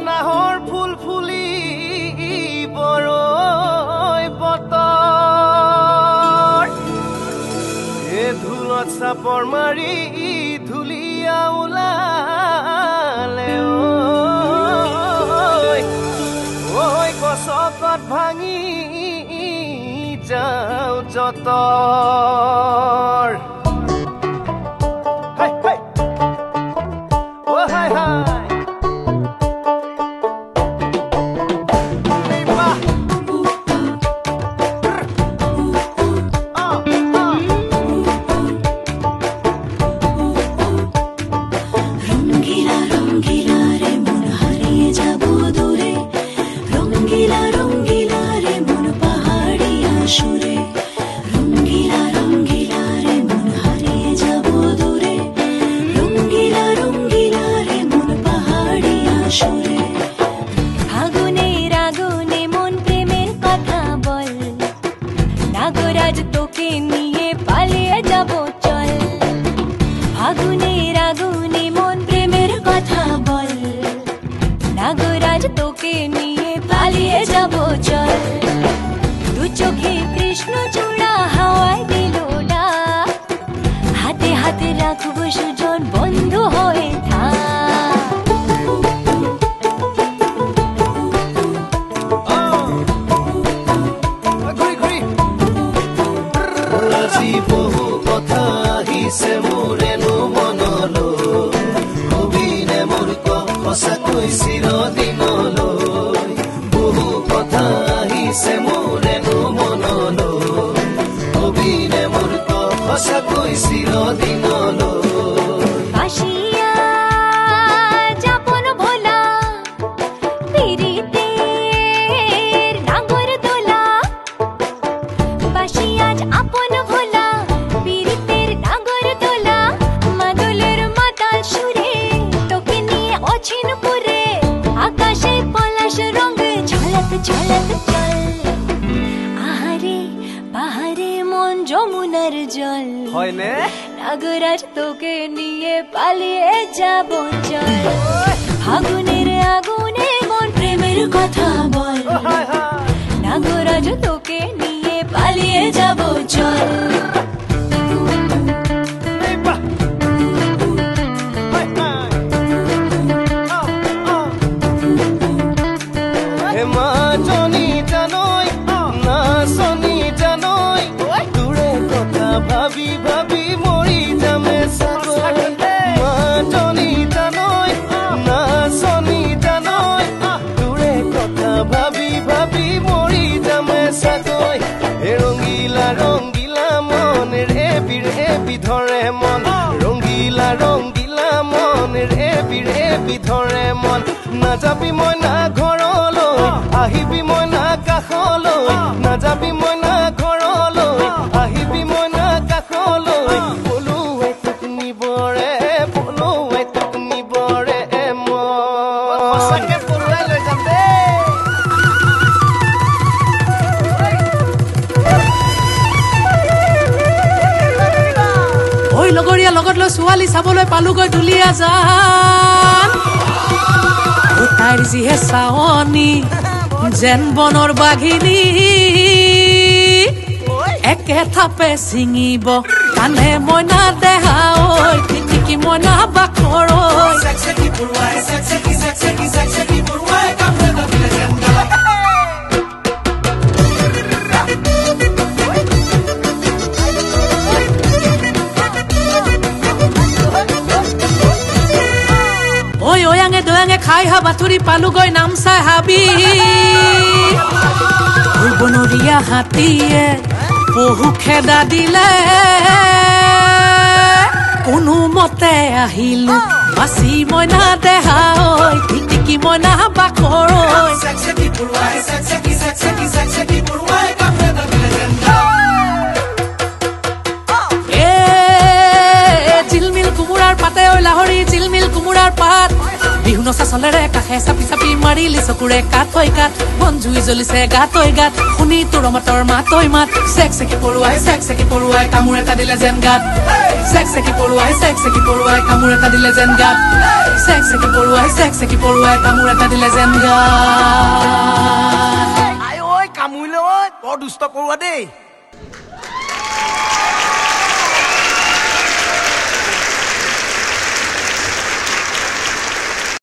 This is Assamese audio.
নাহৰ ফুল ফুলি বৰৈ বতৰ এ ধুলত চাপৰ মাৰি ধুলিয়া ওলালে ঐ গছকত ভাঙি যাও যতৰ হাই হাই নাগরাজ তোকে নিয়ে পালিয়ে যাব চল ফাগুনের আগুনে মন প্রেমের কথা বল নাগরাজ তোকে নিয়ে পালিয়ে যাব চল ভাবি ভাবি মৰি যামে সাগৰ মাজনী জানৈ নাচনী জানৈ তোৰে কথা ভাবি ভাবি মৰি যামে সাগৰ হে ৰঙিলা ৰঙিলা মন ৰে বিধৰে মন ৰঙিলা ৰঙিলা মন ৰে বিধৰে মন নাযাবি মই না ঘৰলৈ আহিবি মই না কাষলৈ নাযাবি মই না ঘৰলৈ আহিবি মই লগত লৈ ছোৱালী চাবলৈ পালোগৈ দুলীয়া জান তাইৰ যিহে চাৱনী যেন বনৰ বাঘিনী একে থাপে ছিঙিব কানে মইনা দেহা ঐ টিটিকি মইনা বাখৰ খাই হা বাতুৰি পালোগৈ নাম চাই হাবি বনৰীয়া হাতীয়ে বহু খেদা দিলে কোনো মতে আহিলো বাচি মইনা দেহা ঐ টিটিকি মইনা বাখৰ জিলমিল কোমোৰাৰ পাতে ঐ লাহৰি জিলমিল কোমোৰাৰ পাত বিহু নচা চলেৰে কাষে চাপি চাপি মাৰিলি চকুৰে কাট হৈ কাট বন জুই জ্বলিছে গাত হৈ গাত শুনি তোৰ মাতৰ মাত ঐ মাত চেক চেকি পৰুৱাই কামোৰ এটা দিলে যেন গাত চেক পৰুৱাই কামোৰ এটা দিলে যেন গাত চেক পৰুৱাই কামোৰ এটা দিলে যেন গাত আই ঐ কামুৰিলে ঐ বৰ দুষ্ট কৰোৱা দেই